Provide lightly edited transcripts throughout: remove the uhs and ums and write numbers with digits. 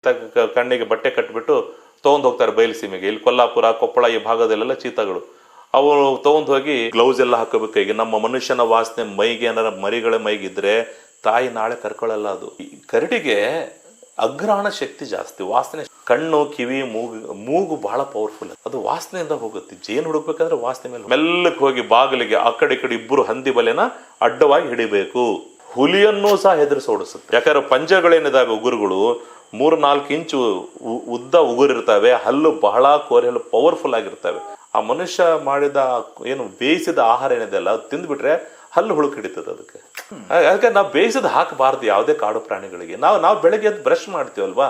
ಕಣ್ಣಿಗೆ ಬಟ್ಟೆ ಕಟ್ಟಿಬಿಟ್ಟು ತೊಗೊಂಡು ಹೋಗ್ತಾರೆ ಬಯಲು ಸೀಮೆಗೆ. ಇಲ್ಲಿ ಕೊಲ್ಲಾಪುರ, ಕೊಪ್ಪಳ ಈ ಭಾಗದಲ್ಲೆಲ್ಲ ಚೀತಾಗಳು ಅವು ತೊಗೊಂಡು ಹೋಗಿ ಗ್ಲೌಸ್ ಎಲ್ಲ ಹಾಕೋಬೇಕು. ಈಗ ನಮ್ಮ ಮನುಷ್ಯನ ವಾಸನೆ ಮೈಗೆ ಏನಾರ ಮರಿಗಳ ಮೈಗಿದ್ರೆ ತಾಯಿ ನಾಳೆ ಕರ್ಕೊಳ್ಳಲ್ಲ. ಅದು ಕರಡಿಗೆ ಅಗ್ರಹಣ ಶಕ್ತಿ ಜಾಸ್ತಿ, ವಾಸನೆ. ಕಣ್ಣು, ಕಿವಿ, ಮೂಗು ಬಹಳ ಪವರ್ಫುಲ್. ಅದು ವಾಸನೆಯಿಂದ ಹೋಗುತ್ತೆ. ಜೇನು ಹುಡುಕ್ಬೇಕಂದ್ರೆ ವಾಸನೆ ಮೇಲೆ ಮೆಲ್ಲಕ್ಕೆ ಹೋಗಿ ಬಾಗಿಲಿಗೆ ಆ ಕಡೆ ಈ ಕಡೆ ಇಬ್ಬರು ಹಂದಿ ಬಲೆನ ಅಡ್ಡವಾಗಿ ಹಿಡಿಬೇಕು. ಹುಲಿಯನ್ನೂ ಸಹ ಹೆದರಿಸೋಡಿಸುತ್ತೆ. ಯಾಕಂದ್ರೆ ಪಂಜಗಳೇನಿದಾವೆ ಉಗುರುಗಳು 3-4 ಇಂಚು ಉದ್ದ ಉಗುರಿರ್ತವೆ. ಹಲ್ಲು ಬಹಳ ಹಲ್ಲು ಪವರ್ಫುಲ್ ಆಗಿರ್ತವೆ. ಆ ಮನುಷ್ಯ ಮಾಡಿದ ಏನು ಬೇಯಿಸಿದ ಆಹಾರ ಏನಿದೆ ಅಲ್ಲ, ಅದು ತಿಂದ್ಬಿಟ್ರೆ ಹಲ್ಲು ಹುಳುಕ್ ಹಿಡಿತದೆ ಅದಕ್ಕೆ. ಯಾಕೆ ನಾವು ಬೇಯಿಸಿದ ಹಾಕಬಾರ್ದು ಯಾವುದೇ ಕಾಡು ಪ್ರಾಣಿಗಳಿಗೆ. ನಾವು ಬೆಳಗ್ಗೆ ಎದ್ದು ಬ್ರಷ್ ಮಾಡ್ತೀವಲ್ವಾ,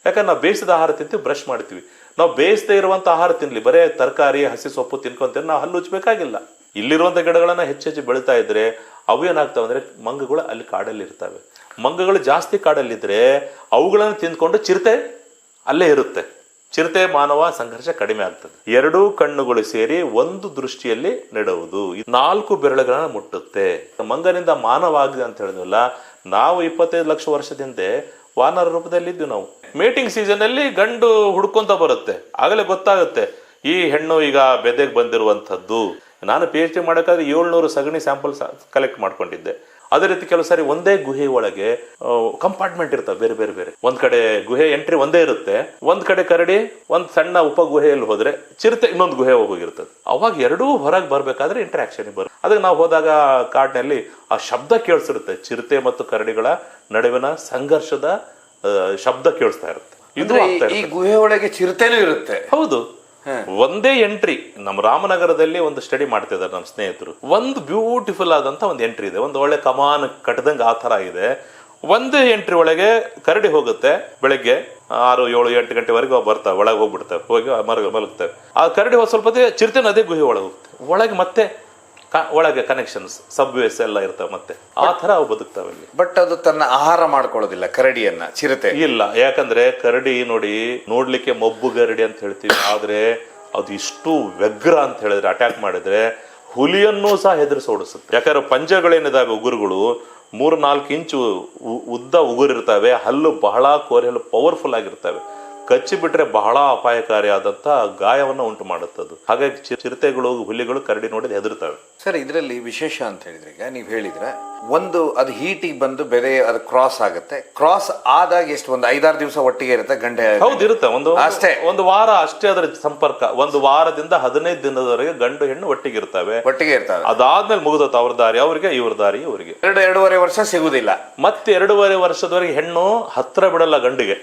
ಯಾಕಂದ್ರೆ ನಾವು ಬೇಯಿಸಿದ ಆಹಾರ ತಿಂತೀವಿ, ಬ್ರಷ್ ಮಾಡ್ತೀವಿ. ನಾವು ಬೇಯಿಸದೇ ಇರುವಂತ ಆಹಾರ ತಿನ್ಲಿ, ಬರೇ ತರಕಾರಿ ಹಸಿ ಸೊಪ್ಪು ತಿನ್ಕೊಂತೀವಿ, ನಾವು ಹಲ್ಲು ಉಜ್ಬೇಕಾಗಿಲ್ಲ. ಇಲ್ಲಿರುವಂತ ಗಿಡಗಳನ್ನ ಹೆಚ್ಚೆಚ್ಚು ಬೆಳೀತಾ ಇದ್ರೆ ಅವು ಏನಾಗ್ತಾವೆ ಅಂದ್ರೆ ಮಂಗಗಳು ಅಲ್ಲಿ ಕಾಡಲ್ಲಿ ಇರ್ತವೆ. ಮಂಗಗಳು ಜಾಸ್ತಿ ಕಾಡಲ್ಲಿದ್ರೆ ಅವುಗಳನ್ನು ತಿಂದ್ಕೊಂಡು ಚಿರತೆ ಅಲ್ಲೇ ಇರುತ್ತೆ. ಚಿರತೆ ಮಾನವ ಸಂಘರ್ಷ ಕಡಿಮೆ ಆಗ್ತದೆ. 2 ಕಣ್ಣುಗಳು ಸೇರಿ ಒಂದು ದೃಷ್ಟಿಯಲ್ಲಿ ನೆಡುವುದು. 4 ಬೆರಳುಗಳನ್ನ ಮುಟ್ಟುತ್ತೆ. ಮಂಗನಿಂದ ಮಾನವ ಆಗಿದೆ ಅಂತ ಹೇಳಿದ್ವಲ್ಲ, ನಾವು 25 ಲಕ್ಷ ವರ್ಷದ ಹಿಂದೆ ವಾನರ ರೂಪದಲ್ಲಿ ಇದ್ವಿ. ನಾವು ಮೇಟಿಂಗ್ ಸೀಸನ್ ಅಲ್ಲಿ ಗಂಡು ಹುಡ್ಕೊಂತ ಬರುತ್ತೆ, ಆಗಲೇ ಗೊತ್ತಾಗುತ್ತೆ ಈ ಹೆಣ್ಣು ಈಗ ಬೆದೆಗೆ ಬಂದಿರುವಂತದ್ದು. ನಾನು PhD ಮಾಡಬೇಕಾದ್ರೆ 700 ಸಗಣಿ ಸ್ಯಾಂಪಲ್ ಕಲೆಕ್ಟ್ ಮಾಡ್ಕೊಂಡಿದ್ದೆ. ಅದೇ ರೀತಿ ಕೆಲವು ಸಾರಿ ಒಂದೇ ಗುಹೆ ಒಳಗೆ ಕಂಪಾರ್ಟ್ಮೆಂಟ್ ಇರ್ತವೆ ಬೇರೆ ಬೇರೆ ಬೇರೆ. ಒಂದ್ ಕಡೆ ಗುಹೆ ಎಂಟ್ರಿ ಒಂದೇ ಇರುತ್ತೆ, ಒಂದ್ ಕಡೆ ಕರಡಿ, ಒಂದ್ ಸಣ್ಣ ಉಪ ಗುಹೆಯಲ್ಲಿ ಹೋದ್ರೆ ಚಿರತೆ ಇನ್ನೊಂದು ಗುಹೆ ಹೋಗಿರ್ತದೆ. ಅವಾಗ ಎರಡೂ ಹೊರಗೆ ಬರ್ಬೇಕಾದ್ರೆ ಇಂಟ್ರಾಕ್ಷನ್ ಬರುತ್ತೆ. ಅದಕ್ಕೆ ನಾವು ಹೋದಾಗ ಕಾಡಿನಲ್ಲಿ ಆ ಶಬ್ದ ಕೇಳಿಸಿರುತ್ತೆ. ಚಿರತೆ ಮತ್ತು ಕರಡಿಗಳ ನಡುವಿನ ಸಂಘರ್ಷದ ಶಬ್ದ ಕೇಳಿಸ್ತಾ ಇರುತ್ತೆ. ಇದು ಈ ಗುಹೆ ಒಳಗೆ ಚಿರತೆನೂ ಇರುತ್ತೆ. ಹೌದು, ಒಂದೇ ಎಂಟ್ರಿ. ನಮ್ಮ ರಾಮನಗರದಲ್ಲಿ ಒಂದು ಸ್ಟಡಿ ಮಾಡ್ತಿದ್ದಾರೆ ನಮ್ಮ ಸ್ನೇಹಿತರು. ಒಂದು ಬ್ಯೂಟಿಫುಲ್ ಆದಂತ ಒಂದು ಎಂಟ್ರಿ ಇದೆ, ಒಂದು ಒಳ್ಳೆ ಕಮಾನ್ ಕಟ್ಟದಂಗ ಆ ತರ ಇದೆ. ಒಂದು ಎಂಟ್ರಿ ಒಳಗೆ ಕರಡಿ ಹೋಗುತ್ತೆ. ಬೆಳಗ್ಗೆ 6, 7, 8 ಗಂಟೆವರೆಗೂ ಬರ್ತಾವೆ, ಒಳಗೆ ಹೋಗ್ಬಿಡ್ತವೆ, ಹೋಗಿ ಮಲಗ್ತವೆ. ಆ ಕರಡಿ ಹೋದ್ ಸ್ವಲ್ಪ ಚಿರತೆನ ಅದೇ ಗುಹೆ ಒಳಗೆ ಹೋಗ್ತವೆ. ಒಳಗೆ ಮತ್ತೆ ಒಳಗೆ ಕನೆಕ್ಷನ್ಸ್, ಸಬ್ವೇಸ್ ಎಲ್ಲ ಇರ್ತವೆ. ಮತ್ತೆ ಆ ತರ ಅವು ಬದುಕ್ತಾವೆ ಅಲ್ಲಿ. ಬಟ್ ಅದು ತನ್ನ ಆಹಾರ ಮಾಡ್ಕೊಳ್ಳೋದಿಲ್ಲ ಕರಡಿಯನ್ನ, ಚಿರತೆ ಇಲ್ಲ. ಯಾಕಂದ್ರೆ ಕರಡಿ ನೋಡಿ, ನೋಡ್ಲಿಕ್ಕೆ ಮೊಬ್ಬು ಗರಡಿ ಅಂತ ಹೇಳ್ತೀವಿ, ಆದ್ರೆ ಅದು ಇಷ್ಟು ವ್ಯಗ್ರ ಅಂತ ಹೇಳಿದ್ರೆ, ಅಟ್ಯಾಕ್ ಮಾಡಿದ್ರೆ ಹುಲಿಯನ್ನೂ ಸಹ ಹೆದರಿಸೋಡಿಸುತ್ತೆ. ಯಾಕಂದ್ರೆ ಪಂಜಗಳೇನಿದಾವೆ ಉಗುರುಗಳು 3-4 ಇಂಚು ಉದ್ದ ಉಗುರಿರ್ತವೆ. ಹಲ್ಲು ಬಹಳ ಹಲ್ಲು ಪವರ್ಫುಲ್ ಆಗಿರ್ತವೆ. ಕಚ್ಚಿ ಬಿಟ್ರೆ ಬಹಳ ಅಪಾಯಕಾರಿಯಾದಂತ ಗಾಯವನ್ನು ಉಂಟು ಮಾಡುತ್ತದು. ಹಾಗಾಗಿ ಚಿರತೆಗಳು, ಹುಲಿಗಳು ಕರಡಿ ನೋಡಿದ್ರೆ ಹೆದರ್ತವೆ. ಸರ್, ಇದರಲ್ಲಿ ವಿಶೇಷ ಅಂತ ಹೇಳಿದ್ರೆ, ಈಗ ನೀವು ಹೇಳಿದ್ರೆ ಒಂದು ಅದು ಹೀಟಿಗೆ ಬಂದು ಬೇರೆ ಅದು ಕ್ರಾಸ್ ಆಗುತ್ತೆ. ಕ್ರಾಸ್ ಆದಾಗ ಎಷ್ಟು, ಒಂದು 5-6 ದಿವಸ ಒಟ್ಟಿಗೆ ಇರುತ್ತೆ ಗಂಡೆ? ಹೌದು, ಇರುತ್ತೆ. ಅಷ್ಟೇ, ಒಂದು ವಾರ ಅಷ್ಟೇ ಅದರ ಸಂಪರ್ಕ. ಒಂದು ವಾರದಿಂದ 15 ದಿನದವರೆಗೆ ಗಂಡು ಹೆಣ್ಣು ಒಟ್ಟಿಗೆ ಇರ್ತವೆ. ಅದಾದ್ಮೇಲೆ ಮುಗಿದೋತು ಅವ್ರ ದಾರಿ ಅವ್ರಿಗೆ, ಇವ್ರ ದಾರಿ ಇವರಿಗೆ. 2-2.5 ವರ್ಷ ಸಿಗುದಿಲ್ಲ. ಮತ್ತೆ 2.5 ವರ್ಷದವರೆಗೆ ಹೆಣ್ಣು ಹತ್ರ ಬಿಡಲ್ಲ ಗಂಡಿಗೆ.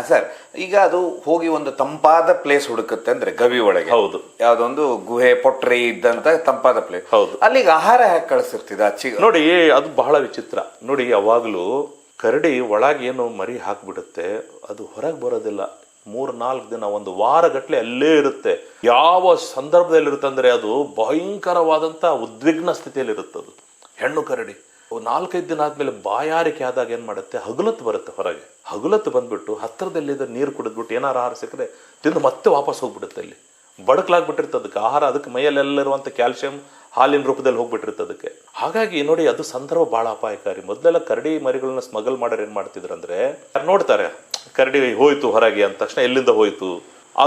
ಸರ್, ಈಗ ಅದು ಹೋಗಿ ಒಂದು ತಂಪಾದ ಪ್ಲೇಸ್ ಹುಡುಕುತ್ತೆ ಅಂದ್ರೆ ಗವಿ ಒಳಗೆ. ಹೌದು, ಯಾವ್ದೊಂದು ಗುಹೆ ಪೊಟ್ರೆ ಇದ್ದಂತ ತಂಪಾದ ಪ್ಲೇಸ್. ಹೌದು. ಅಲ್ಲಿಗೆ ಆಹಾರ ಹೇಗೆ ಕಳಿಸಿರ್ತಿದ ನೋಡಿ, ಅದು ಬಹಳ ವಿಚಿತ್ರ. ನೋಡಿ, ಯಾವಾಗ್ಲೂ ಕರಡಿ ಒಳಗೆ ಏನು ಮರಿ ಹಾಕ್ಬಿಡುತ್ತೆ, ಅದು ಹೊರಗೆ ಬರೋದಿಲ್ಲ. 3-4 ದಿನ, ಒಂದು ವಾರ ಗಟ್ಲೆ ಅಲ್ಲೇ ಇರುತ್ತೆ. ಯಾವ ಸಂದರ್ಭದಲ್ಲಿ ಇರುತ್ತೆ ಅಂದ್ರೆ ಅದು ಭಯಂಕರವಾದಂತ ಉದ್ವಿಗ್ನ ಸ್ಥಿತಿಯಲ್ಲಿ ಇರುತ್ತದು ಹೆಣ್ಣು ಕರಡಿ. 4-5 ದಿನ ಆದ್ಮೇಲೆ ಬಾಯಾರಿಕೆ ಆದಾಗ ಏನ್ ಮಾಡುತ್ತೆ, ಹಗುಲತ್ತು ಬರುತ್ತೆ ಹೊರಗೆ. ಹಗುಲತ್ತು ಬಂದ್ಬಿಟ್ಟು ಹತ್ತಿರದಲ್ಲಿದ್ದ ನೀರು ಕುಡಿದ್ಬಿಟ್ಟು ಏನಾರು ಆಹಾರ ಸಿಕ್ಕರೆ ತಿಂದು ಮತ್ತೆ ವಾಪಸ್ ಹೋಗ್ಬಿಡುತ್ತೆ. ಅಲ್ಲಿ ಬಡಕ್ಲಾಗ್ಬಿಟ್ಟಿರ್ತದೆ ಅದಕ್ಕೆ ಆಹಾರ. ಅದಕ್ಕೆ ಮೈಯಲ್ಲೆಲ್ಲಿರುವಂತ ಕ್ಯಾಲ್ಸಿಯಂ ಹಾಲಿನ ರೂಪದಲ್ಲಿ ಹೋಗ್ಬಿಟ್ಟಿರ್ತದೆ ಅದಕ್ಕೆ. ಹಾಗಾಗಿ ನೋಡಿ, ಅದು ಸಂದರ್ಭ ಬಹಳ ಅಪಾಯಕಾರಿ. ಮೊದಲೆಲ್ಲ ಕರಡಿ ಮರಿಗಳನ್ನ ಸ್ಮಗಲ್ ಮಾಡೋರು ಏನ್ ಮಾಡ್ತಿದ್ರು ಅಂದ್ರೆ, ನೋಡ್ತಾರೆ ಕರಡಿ ಹೋಯ್ತು ಹೊರಗೆ ಅಂದ ತಕ್ಷಣ ಎಲ್ಲಿಂದ ಹೋಯ್ತು, ಆ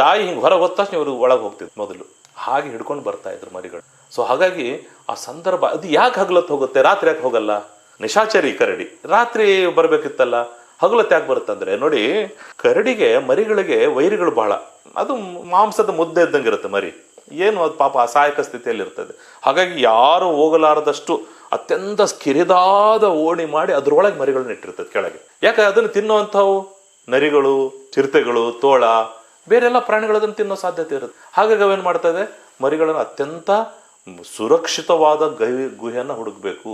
ತಾಯಿ ಹಿಂಗ್ ಹೊರಗೆ ಹೋದ ತಕ್ಷಣ ಇವರು ಒಳಗೆ ಹೋಗ್ತಿದ್ರು ಮೊದಲು. ಹಾಗೆ ಹಿಡ್ಕೊಂಡು ಬರ್ತಾ ಇದ್ರು ಮರಿಗಳು. ಸೊ ಹಾಗಾಗಿ ಆ ಸಂದರ್ಭ ಅದು ಯಾಕೆ ಹಗಲತ್ತು ಹೋಗುತ್ತೆ, ರಾತ್ರಿ ಯಾಕೆ ಹೋಗಲ್ಲ? ನಿಶಾಚರಿ ಕರಡಿ ರಾತ್ರಿ ಬರ್ಬೇಕಿತ್ತಲ್ಲ, ಹಗಲತ್ತು ಯಾಕೆ ಬರುತ್ತಂದ್ರೆ, ನೋಡಿ, ಕರಡಿಗೆ ಮರಿಗಳಿಗೆ ವೈರಿಗಳು ಬಹಳ. ಅದು ಮಾಂಸದ ಮುದ್ದೆ ಇದ್ದಂಗೆ ಇರುತ್ತೆ ಮರಿ. ಏನು ಅದು ಪಾಪ ಅಸಹಾಯಕ ಸ್ಥಿತಿಯಲ್ಲಿ ಇರ್ತದೆ. ಹಾಗಾಗಿ ಯಾರು ಹೋಗಲಾರದಷ್ಟು ಅತ್ಯಂತ ಕಿರಿದಾದ ಓಣಿ ಮಾಡಿ ಅದ್ರೊಳಗೆ ಮರಿಗಳನ್ನ ಇಟ್ಟಿರ್ತದೆ ಕೆಳಗೆ. ಯಾಕೆ ಅದನ್ನು ತಿನ್ನುವಂಥವು ನರಿಗಳು, ಚಿರತೆಗಳು, ತೋಳ, ಬೇರೆಲ್ಲ ಪ್ರಾಣಿಗಳು ಅದನ್ನು ತಿನ್ನೋ ಸಾಧ್ಯತೆ ಇರುತ್ತೆ. ಹಾಗಾಗಿ ಅವೇನು ಮಾಡ್ತದೆ, ಮರಿಗಳನ್ನು ಅತ್ಯಂತ ಸುರಕ್ಷಿತವಾದ ಗುಹೆಯನ್ನು ಹುಡುಕ್ಬೇಕು.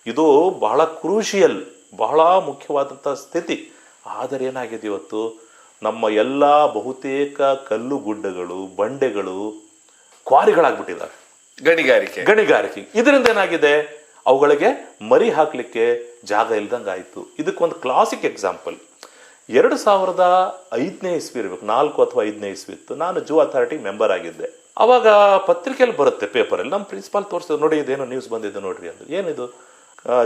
ಇದು ಬಹಳ ಕ್ರೂಷಿಯಲ್, ಬಹಳ ಮುಖ್ಯವಾದಂಥ ಸ್ಥಿತಿ. ಆದರೆ ಏನಾಗಿದೆ, ಇವತ್ತು ನಮ್ಮ ಎಲ್ಲ ಬಹುತೇಕ ಕಲ್ಲು ಗುಡ್ಡಗಳು, ಬಂಡೆಗಳು ಕ್ವಾರಿಗಳಾಗ್ಬಿಟ್ಟಿದ್ದಾರೆ. ಗಣಿಗಾರಿಕೆ. ಇದರಿಂದ ಏನಾಗಿದೆ, ಅವುಗಳಿಗೆ ಮರಿ ಹಾಕ್ಲಿಕ್ಕೆ ಜಾಗ ಇಲ್ದಂಗೆ ಆಯ್ತು. ಇದಕ್ಕೊಂದು ಕ್ಲಾಸಿಕ್ ಎಕ್ಸಾಂಪಲ್ 2005ನೇ ಇಸ್ವಿ ಇರ್ಬೇಕು, 4 ಅಥವಾ 5ನೇ ಇಸ್ವಿ ಇತ್ತು. ನಾನು ಜೂ ಅಥಾರಿಟಿ ಮೆಂಬರ್ ಆಗಿದ್ದೆ. ಅವಾಗ ಪತ್ರಿಕೆಯಲ್ಲಿ ಬರುತ್ತೆ, ಪೇಪರಲ್ಲಿ. ನಮ್ಮ ಪ್ರಿನ್ಸಿಪಾಲ್ ತೋರಿಸಿದ್ರು, ನೋಡಿ ಇದೇನೋ ನ್ಯೂಸ್ ಬಂದಿದೆ ನೋಡ್ರಿ ಅಂತ. ಏನಿದು,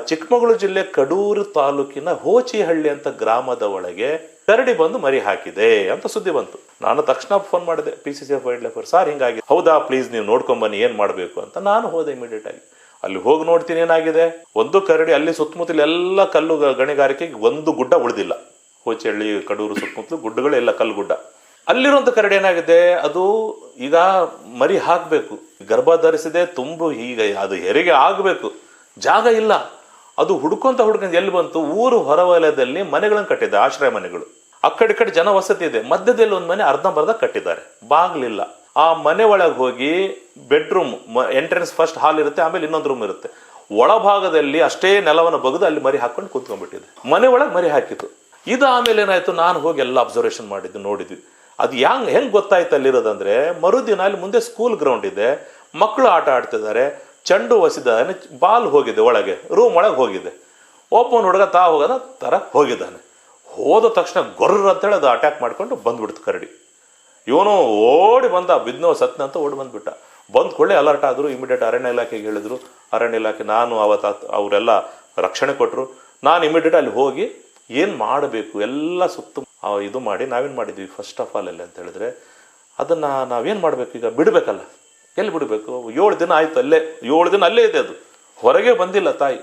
ಚಿಕ್ಕಮಗಳೂರು ಜಿಲ್ಲೆ ಕಡೂರು ತಾಲೂಕಿನ ಹೋಚಿಹಳ್ಳಿ ಅಂತ ಗ್ರಾಮದ ಒಳಗೆ ಕರಡಿ ಬಂದು ಮರಿ ಹಾಕಿದೆ ಅಂತ ಸುದ್ದಿ ಬಂತು. ನಾನು ತಕ್ಷಣ ಫೋನ್ ಮಾಡಿದೆ PCCF ವೈಲ್ಡ್ ಲೈಫ್ ಸರ್ ಹಿಂಗಾಗಿ. ಹೌದಾ, ಪ್ಲೀಸ್ ನೀವು ನೋಡ್ಕೊಂಬನ್ನಿ ಏನ್ ಮಾಡ್ಬೇಕು ಅಂತ. ನಾನು ಹೋದೆ ಇಮಿಡಿಯೇಟ್ ಆಗಿ. ಅಲ್ಲಿ ಹೋಗಿ ನೋಡ್ತೀನಿ ಏನಾಗಿದೆ. ಒಂದು ಕರಡಿ ಅಲ್ಲಿ ಸುತ್ತಮುತ್ತಲು ಎಲ್ಲ ಕಲ್ಲು ಗಣಿಗಾರಿಕೆಗೆ ಒಂದು ಗುಡ್ಡ ಉಳಿದಿಲ್ಲ. ಹೋಚಳ್ಳಿ, ಕಡೂರು ಸುತ್ತಮುತ್ತಲು ಗುಡ್ಡಗಳು ಎಲ್ಲ ಕಲ್ಲು ಗುಡ್ಡ. ಅಲ್ಲಿರುವಂತ ಕರಡಿ ಏನಾಗಿದೆ, ಅದು ಈಗ ಮರಿ ಹಾಕ್ಬೇಕು, ಗರ್ಭ ಧರಿಸಿದೆ, ತುಂಬು ಈಗ ಅದು ಹೆರಿಗೆ ಆಗ್ಬೇಕು, ಜಾಗ ಇಲ್ಲ. ಅದು ಹುಡ್ಕೊಂತ ಎಲ್ಲಿ ಬಂತು, ಊರು ಹೊರವಲಯದಲ್ಲಿ ಮನೆಗಳನ್ನು ಕಟ್ಟಿದೆ, ಆಶ್ರಯ ಮನೆಗಳು. ಆ ಕಡೆ ಜನ ವಸತಿ ಇದೆ. ಮಧ್ಯದಲ್ಲಿ ಒಂದು ಮನೆ ಅರ್ಧಂಬರ್ಧ ಕಟ್ಟಿದ್ದಾರೆ, ಬಾಗ್ಲಿಲ್ಲ. ಆ ಮನೆ ಒಳಗೆ ಹೋಗಿ ಬೆಡ್ರೂಮ್, ಎಂಟ್ರೆನ್ಸ್ ಫಸ್ಟ್ ಹಾಲ್ ಇರುತ್ತೆ, ಆಮೇಲೆ ಇನ್ನೊಂದು ರೂಮ್ ಇರುತ್ತೆ. ಒಳಭಾಗದಲ್ಲಿ ಅಷ್ಟೇ ನೆಲವನ್ನು ಬಗೆದು ಅಲ್ಲಿ ಮರಿ ಹಾಕೊಂಡು ಕೂತ್ಕೊಂಡ್ಬಿಟ್ಟಿದೆ. ಮನೆ ಒಳಗೆ ಮರಿ ಹಾಕಿತ್ತು. ಇದು ಆಮೇಲೆ ಏನಾಯ್ತು, ನಾನು ಹೋಗಿ ಎಲ್ಲ ಅಬ್ಸರ್ವೇಷನ್ ಮಾಡಿದ್ದು, ನೋಡಿದ್ವಿ. ಅದು ಹೆಂಗ್ ಗೊತ್ತಾಯ್ತು ಅಲ್ಲಿರೋದಂದ್ರೆ, ಮರುದಿನ ಅಲ್ಲಿ ಮುಂದೆ ಸ್ಕೂಲ್ ಗ್ರೌಂಡ್ ಇದೆ, ಮಕ್ಕಳು ಆಟ ಆಡ್ತಿದ್ದಾರೆ, ಚೆಂಡು ಹೊಸಿದಾನೆ, ಬಾಲ್ ಹೋಗಿದೆ ಒಳಗೆ, ರೂಮ್ ಒಳಗೆ ಹೋಗಿದೆ. ಒಬ್ಬನ ಹುಡುಗ ಹೋಗೋದ ತರ ಹೋಗಿದ್ದಾನೆ. ಹೋದ ತಕ್ಷಣ ಗೊರ್ರ ಅಂತೇಳಿ ಅದು ಅಟ್ಯಾಕ್ ಮಾಡ್ಕೊಂಡು ಬಂದ್ಬಿಡ್ತು ಕರಡಿ. ಇವನು ಓಡಿ ಬಂದ, ಬಿದ್ನೋ ಸತ್ನ ಅಂತ ಓಡಿ ಬಂದ್ಬಿಟ್ಟ. ಬಂದ್ ಕೊಳ್ಳೆ ಅಲರ್ಟ್ ಆದ್ರು. ಇಮಿಡಿಯೇಟ್ ಅರಣ್ಯ ಇಲಾಖೆಗೆ ಹೇಳಿದ್ರು. ಅರಣ್ಯ ಇಲಾಖೆ ನಾನು ಅವರೆಲ್ಲ ರಕ್ಷಣೆ ಕೊಟ್ಟರು. ನಾನು ಇಮಿಡಿಯೇಟ್ ಅಲ್ಲಿ ಹೋಗಿ ಏನ್ ಮಾಡಬೇಕು ಎಲ್ಲ ಸುತ್ತ ಇದು ಮಾಡಿ ನಾವೇನ್ ಮಾಡಿದ್ವಿ, ಫಸ್ಟ್ ಆಫ್ ಆಲ್ ಅಲ್ಲಿ ಅಂತ ಹೇಳಿದ್ರೆ, ಅದನ್ನ ನಾವೇನ್ ಮಾಡ್ಬೇಕು, ಈಗ ಬಿಡ್ಬೇಕಲ್ಲ. ಎಲ್ಲಿ ಬಿಡಬೇಕು? 7 ದಿನ ಆಯ್ತು ಅಲ್ಲೇ, 7 ದಿನ ಅಲ್ಲೇ ಇದೆ, ಅದು ಹೊರಗೆ ಬಂದಿಲ್ಲ ತಾಯಿ.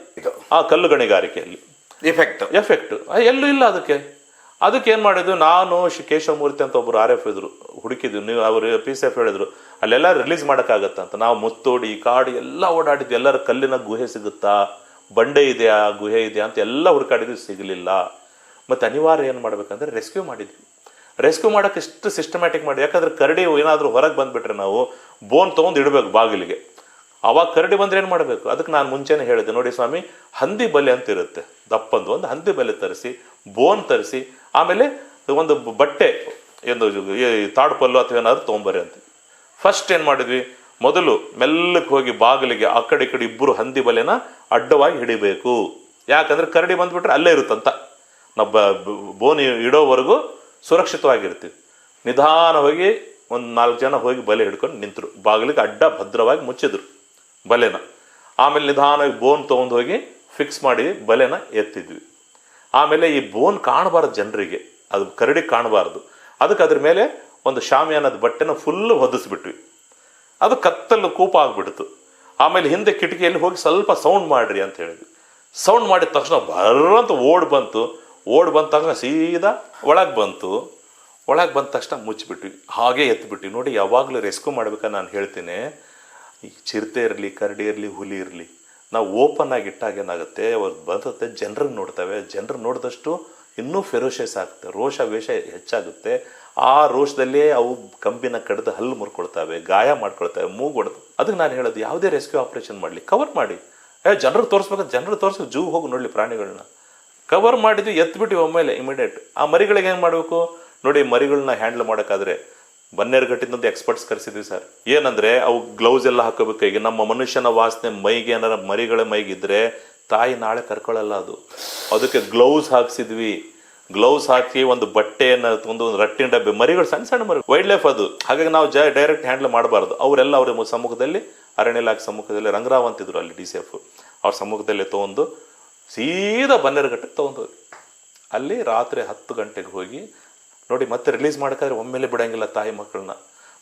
ಆ ಕಲ್ಲು ಗಣಿಗಾರಿಕೆಯಲ್ಲಿ ಎಫೆಕ್ಟ್ ಎಲ್ಲೂ ಇಲ್ಲ ಅದಕ್ಕೆ ಏನ್ ಮಾಡಿದ್ವಿ, ನಾನು ಕೇಶವಮೂರ್ತಿ ಅಂತ ಒಬ್ರು RF ಇದ್ರು, ಹುಡುಕಿದ್ವಿ. ನೀವು ಅವರು PCF ಹೇಳಿದ್ರು ಅಲ್ಲೆಲ್ಲ ರಿಲೀಸ್ ಮಾಡಕ್ಕಾಗತ್ತಂತ. ನಾವು ಮುತ್ತೋಡಿ ಕಾಡಿ ಎಲ್ಲ ಓಡಾಡಿದ್ವಿ. ಎಲ್ಲರ ಕಲ್ಲಿನ ಗುಹೆ ಸಿಗುತ್ತಾ, ಬಂಡೆ ಇದೆಯಾ, ಗುಹೆ ಇದೆಯಾ ಅಂತ ಎಲ್ಲ ಹುಡುಕಾಡಿದ್ವಿ, ಸಿಗಲಿಲ್ಲ. ಮತ್ತೆ ಅನಿವಾರ್ಯ ಏನ್ ಮಾಡ್ಬೇಕಂದ್ರೆ ರೆಸ್ಕ್ಯೂ ಮಾಡಿದ್ವಿ. ರೆಸ್ಕ್ಯೂ ಮಾಡಕ್ಕೆ ಇಷ್ಟು ಸಿಸ್ಟಮ್ಯಾಟಿಕ್ ಮಾಡಿ, ಯಾಕಂದ್ರೆ ಕರಡಿ ಏನಾದ್ರೂ ಹೊರಗೆ ಬಂದ್ಬಿಟ್ರೆ ನಾವು ಬೋನ್ ತೊಗೊಂಡು ಇಡಬೇಕು ಬಾಗಿಲಿಗೆ. ಅವಾಗ ಕರಡಿ ಬಂದ್ರೆ ಏನ್ ಮಾಡ್ಬೇಕು, ಅದಕ್ಕೆ ನಾನು ಮುಂಚೆನೆ ಹೇಳಿದೆ, ನೋಡಿ ಸ್ವಾಮಿ, ಹಂದಿ ಬಲೆ ಅಂತ ಇರುತ್ತೆ, ದಪ್ಪಂದು ಒಂದು ಹಂದಿ ಬಲೆ ತರಿಸಿ, ಬೋನ್ ತರಿಸಿ, ಆಮೇಲೆ ಒಂದು ಬಟ್ಟೆ, ಏನು ತಾಡು ಪಲ್ಲು ಅಥವಾ ಏನಾದ್ರು ತೊಗೊಂಬರಿ ಅಂತ. ಫಸ್ಟ್ ಏನ್ ಮಾಡಿದ್ವಿ, ಮೊದಲು ಮೆಲ್ಲಕ್ಕೆ ಹೋಗಿ ಬಾಗಿಲಿಗೆ ಆ ಕಡೆ ಈ ಕಡೆ ಇಬ್ಬರು ಹಂದಿ ಬಲೆನ ಅಡ್ಡವಾಗಿ ಹಿಡಿಬೇಕು. ಯಾಕಂದ್ರೆ ಕರಡಿ ಬಂದ್ಬಿಟ್ರೆ ಅಲ್ಲೇ ಇರುತ್ತಂತ. ನಾವು ಬೋನ್ ಇಡೋವರೆಗೂ ಸುರಕ್ಷಿತವಾಗಿರ್ತೀವಿ. ನಿಧಾನವಾಗಿ ಒಂದು 4 ಜನ ಹೋಗಿ ಬಲೆ ಹಿಡ್ಕೊಂಡು ನಿಂತರು, ಬಾಗಿಲಿಗೆ ಅಡ್ಡ ಭದ್ರವಾಗಿ ಮುಚ್ಚಿದ್ರು ಬಲೆನ. ಆಮೇಲೆ ನಿಧಾನವಾಗಿ ಬೋನ್ ತೊಗೊಂಡು ಹೋಗಿ ಫಿಕ್ಸ್ ಮಾಡಿ ಬಲೆನ ಎತ್ತಿದ್ವಿ. ಆಮೇಲೆ ಈ ಬೋನ್ ಕಾಣಬಾರ್ದು ಜನರಿಗೆ, ಅದು ಕರಡಿ ಕಾಣಬಾರ್ದು. ಅದಕ್ಕೆ ಅದ್ರ ಮೇಲೆ ಒಂದು ಶಾಮಿಯಾನದ ಬಟ್ಟೆನ ಫುಲ್ ಹೊದಿಸ್ಬಿಟ್ವಿ. ಅದು ಕತ್ತಲು ಕೂಪ ಆಗ್ಬಿಡ್ತು. ಆಮೇಲೆ ಹಿಂದೆ ಕಿಟಕಿಯಲ್ಲಿ ಹೋಗಿ ಸ್ವಲ್ಪ ಸೌಂಡ್ ಮಾಡ್ರಿ ಅಂತ ಹೇಳಿದ್ವಿ. ಸೌಂಡ್ ಮಾಡಿದ ತಕ್ಷಣ ಬರ್ರಂತ ಓಡ್ ಬಂದ ತಕ್ಷಣ ಸೀದಾ ಒಳಗೆ ಬಂತು. ಒಳಗೆ ಬಂದ ತಕ್ಷಣ ಮುಚ್ಚಿಬಿಟ್ವಿ, ಹಾಗೆ ಎತ್ಬಿಟ್ವಿ. ನೋಡಿ, ಯಾವಾಗಲೂ ರೆಸ್ಕ್ಯೂ ಮಾಡ್ಬೇಕಾದ್ರೆ ನಾನು ಹೇಳ್ತೀನಿ, ಈ ಚಿರತೆ ಇರಲಿ, ಕರಡಿ ಇರಲಿ, ಹುಲಿ ಇರಲಿ, ನಾವು ಓಪನ್ ಆಗಿ ಇಟ್ಟಾಗ ಏನಾಗುತ್ತೆ, ಅವ್ರು ಬರುತ್ತೆ, ಜನರನ್ನು ನೋಡ್ತವೆ. ಜನರು ನೋಡಿದಷ್ಟು ಇನ್ನೂ ಫೆರೋಷಿಯಸ್ ಆಗುತ್ತೆ, ರೋಷ ವೇಷ ಹೆಚ್ಚಾಗುತ್ತೆ. ಆ ರೋಷದಲ್ಲಿ ಅವು ಕಂಬಿನ ಕಡ್ದು ಹಲ್ಲು ಮುರ್ಕೊಳ್ತವೆ, ಗಾಯ ಮಾಡ್ಕೊಳ್ತವೆ, ಮೂಗು ಹೊಡೆದು. ಅದಕ್ಕೆ ನಾನು ಹೇಳೋದು, ಯಾವುದೇ ರೆಸ್ಕ್ಯೂ ಆಪರೇಷನ್ ಮಾಡಲಿ ಕವರ್ ಮಾಡಿ. ಜನರಿಗೆ ತೋರಿಸ್ಬೇಕಂತ ಜನರು ತೋರಿಸಿ ಜೂ ಹೋಗಿ ನೋಡಲಿ ಪ್ರಾಣಿಗಳನ್ನ. ಕವರ್ ಮಾಡಿದ್ವಿ, ಎತ್ಬಿಟ್ಟು ಒಮ್ಮೆಲೆ ಇಮಿಡಿಯೇಟ್. ಆ ಮರಿಗಳಿಗೆ ಏನು ಮಾಡಬೇಕು ನೋಡಿ, ಮರಿಗಳನ್ನ ಹ್ಯಾಂಡಲ್ ಮಾಡೋಕ್ಕಾದ್ರೆ ಬನ್ನೇರುಘಟ್ಟಿಂದ ಎಕ್ಸ್ಪರ್ಟ್ಸ್ ಕರೆಸಿದ್ವಿ ಸರ್. ಏನಂದ್ರೆ ಅವು ಗ್ಲೌಸ್ ಎಲ್ಲ ಹಾಕೋಬೇಕು. ಈಗ ನಮ್ಮ ಮನುಷ್ಯನ ವಾಸನೆ ಮೈಗೆ ಏನಾರ ಮರಿಗಳ ಮೈಗಿದ್ರೆ ತಾಯಿ ನಾಳೆ ಕರ್ಕೊಳ್ಳಲ್ಲ. ಅದಕ್ಕೆ ಗ್ಲೌಸ್ ಹಾಕ್ಸಿದ್ವಿ. ಗ್ಲೌಸ್ ಹಾಕಿ ಒಂದು ಬಟ್ಟೆಯನ್ನು ಒಂದು ರಟ್ಟಿನ ಡಬ್ಬೆ, ಮರಿಗಳು ಸಣ್ಣ ಸಣ್ಣ ಮರಿ, ವೈಲ್ಡ್ ಲೈಫ್ ಅದು. ಹಾಗಾಗಿ ನಾವು ಡೈರೆಕ್ಟ್ ಹ್ಯಾಂಡಲ್ ಮಾಡಬಾರ್ದು. ಅವರೆಲ್ಲ ಅವ್ರ ಸಮ್ಮುಖದಲ್ಲಿ, ಅರಣ್ಯ ಇಲಾಖೆ ಸಮ್ಮುಖದಲ್ಲಿ, ರಂಗರಾವ್ ಅಂತಿದ್ರು ಅಲ್ಲಿ DCF, ಅವ್ರ ಸಮ್ಮುಖದಲ್ಲಿ ತೊಗೊಂಡು ಸೀದಾ ಬನ್ನೇರುಘಟ್ಟಕ್ಕೆ ತೊಗೊಂಡೋಗಿ ಅಲ್ಲಿ ರಾತ್ರಿ 10 ಗಂಟೆಗೆ ಹೋಗಿ ನೋಡಿ, ಮತ್ತೆ ರಿಲೀಸ್ ಮಾಡೋಕ್ಕಾದ್ರೆ ಒಮ್ಮೆಲೆ ಬಿಡಂಗಿಲ್ಲ ತಾಯಿ ಮಕ್ಕಳನ್ನ.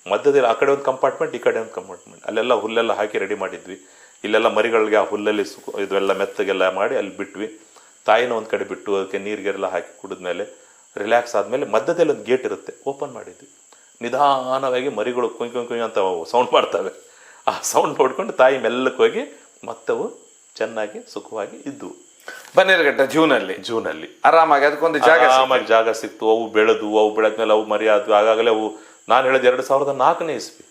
ಮಧ್ಯದಲ್ಲಿ ಆ ಕಡೆ ಒಂದು ಕಂಪಾರ್ಟ್ಮೆಂಟ್, ಈ ಕಡೆ ಒಂದು ಕಂಪಾರ್ಟ್ಮೆಂಟ್, ಅಲ್ಲೆಲ್ಲ ಹುಲ್ಲೆಲ್ಲ ಹಾಕಿ ರೆಡಿ ಮಾಡಿದ್ವಿ. ಇಲ್ಲೆಲ್ಲ ಮರಿಗಳಿಗೆ ಆ ಹುಲ್ಲಲ್ಲಿ ಇದೆಲ್ಲ ಮೆತ್ತಗೆಲ್ಲ ಮಾಡಿ ಅಲ್ಲಿ ಬಿಟ್ವಿ. ತಾಯಿನ ಒಂದು ಕಡೆ ಬಿಟ್ಟು ಅದಕ್ಕೆ ನೀರಿಗೆಲ್ಲ ಹಾಕಿ ಕುಡಿದ್ಮೇಲೆ ರಿಲ್ಯಾಕ್ಸ್ ಆದಮೇಲೆ ಮಧ್ಯದಲ್ಲಿ ಒಂದು ಗೇಟ್ ಇರುತ್ತೆ, ಓಪನ್ ಮಾಡಿದ್ವಿ. ನಿಧಾನವಾಗಿ ಮರಿಗಳು ಕುಯ್ ಕುಯ್ ಕುಯ್ ಅಂತ ಸೌಂಡ್ ಮಾಡ್ತವೆ. ಆ ಸೌಂಡ್ ನೋಡ್ಕೊಂಡು ತಾಯಿ ಮೆಲ್ಲಕ್ಕೆ ಹೋಗಿ ಮತ್ತವು ಚೆನ್ನಾಗಿ ಸುಖವಾಗಿ ಇದ್ವು. ಬನ್ನೇರುಘಟ್ಟ ಜೂನಲ್ಲಿ ಆರಾಮಾಗಿ ಅದಕ್ಕೊಂದು ಜಾಗ ಸಿಕ್ತು. ಅವು ಬೆಳೆದ್ಮೇಲೆ ಅವು ಮರಿ ಆದ್ವು. ಆಗಾಗಲೇ ಅವು, ನಾನು ಹೇಳಿದ 2004ನೇ ಇಸ್ವಿ,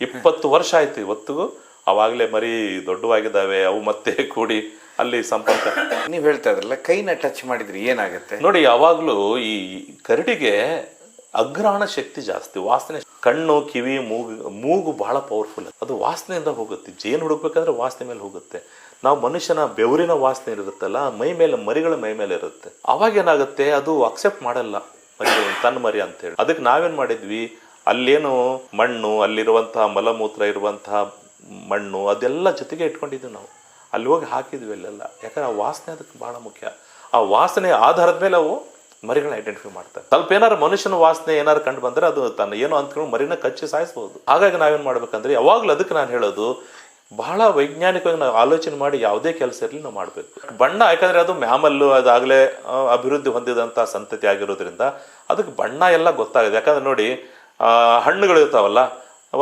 20 ವರ್ಷ ಆಯ್ತು ಇವತ್ತಿಗೂ. ಅವಾಗಲೇ ಮರಿ ದೊಡ್ಡವಾಗಿದ್ದಾವೆ. ಅವು ಮತ್ತೆ ಕೂಡಿ ಅಲ್ಲಿ ಸಂಪರ್ಕ. ನೀವು ಹೇಳ್ತಾ ಇದ್ರಲ್ಲ, ಕೈನ ಟಚ್ ಮಾಡಿದ್ರಿ ಏನಾಗುತ್ತೆ ನೋಡಿ. ಯಾವಾಗ್ಲೂ ಈ ಕರಡಿಗೆ ಅಗ್ರಹಣ ಶಕ್ತಿ ಜಾಸ್ತಿ, ವಾಸನೆ. ಕಣ್ಣು, ಕಿವಿ, ಮೂಗು ಬಹಳ ಪವರ್ಫುಲ್. ಅದು ವಾಸನೆಯಿಂದ ಹೋಗುತ್ತೆ. ಜೇನು ಹುಡುಕ್ಬೇಕಂದ್ರೆ ವಾಸನೆ ಮೇಲೆ ಹೋಗುತ್ತೆ. ನಾವು ಮನುಷ್ಯನ ಬೆವರಿನ ವಾಸನೆ ಇರುತ್ತಲ್ಲ, ಮರಿಗಳ ಮೈ ಮೇಲೆ ಇರುತ್ತೆ. ಅವಾಗ ಏನಾಗುತ್ತೆ, ಅದು ಅಕ್ಸೆಪ್ಟ್ ಮಾಡಲ್ಲ ಮರಿಗಳು, ತನ್ನ ಮರಿ ಅಂತೇಳಿ. ಅದಕ್ಕೆ ನಾವೇನ್ ಮಾಡಿದ್ವಿ, ಅಲ್ಲೇನು ಮಣ್ಣು, ಅಲ್ಲಿರುವಂತಹ ಮಲಮೂತ್ರ ಇರುವಂತಹ ಮಣ್ಣು ಅದೆಲ್ಲ ಜೊತೆಗೆ ಇಟ್ಕೊಂಡಿದ್ವಿ ನಾವು. ಅಲ್ಲಿ ಹೋಗಿ ಹಾಕಿದ್ವಿ ಅಲ್ಲೆಲ್ಲ. ಯಾಕಂದ್ರೆ ಆ ವಾಸನೆ ಅದಕ್ಕೆ ಬಹಳ ಮುಖ್ಯ. ಆ ವಾಸನೆ ಆಧಾರದ ಮೇಲೆ ಅವು ಮರಿಗಳನ್ನ ಐಡೆಂಟಿಫೈ ಮಾಡ್ತಾರೆ. ಸ್ವಲ್ಪ ಏನಾರು ಮನುಷ್ಯನ ವಾಸನೆ ಏನಾರು ಕಂಡು ಬಂದ್ರೆ ಅದು ತನ್ನ ಏನೋ ಅಂದ್ಕೊಂಡು ಮರಿನ ಕಚ್ಚಿ ಸಾಯಿಸಬಹುದು. ಹಾಗಾಗಿ ನಾವೇನ್ ಮಾಡ್ಬೇಕಂದ್ರೆ ಯಾವಾಗ್ಲೂ ಅದಕ್ಕೆ ನಾನು ಹೇಳೋದು, ಬಹಳ ವೈಜ್ಞಾನಿಕವಾಗಿ ನಾವು ಆಲೋಚನೆ ಮಾಡಿ ಯಾವುದೇ ಕೆಲಸ ಇರಲಿ ನಾವು ಮಾಡಬೇಕು. ಬಣ್ಣ ಯಾಕಂದ್ರೆ ಅದು ಮ್ಯಾಮಲ್ಲು ಅದಾಗಲೇ ಅಭಿವೃದ್ಧಿ ಹೊಂದಿದಂಥ ಸಂತತಿ ಆಗಿರೋದ್ರಿಂದ ಅದಕ್ಕೆ ಬಣ್ಣ ಎಲ್ಲ ಗೊತ್ತಾಗಿದೆ. ಯಾಕಂದ್ರೆ ನೋಡಿ, ಹಣ್ಣುಗಳು ಇರ್ತಾವಲ್ಲ,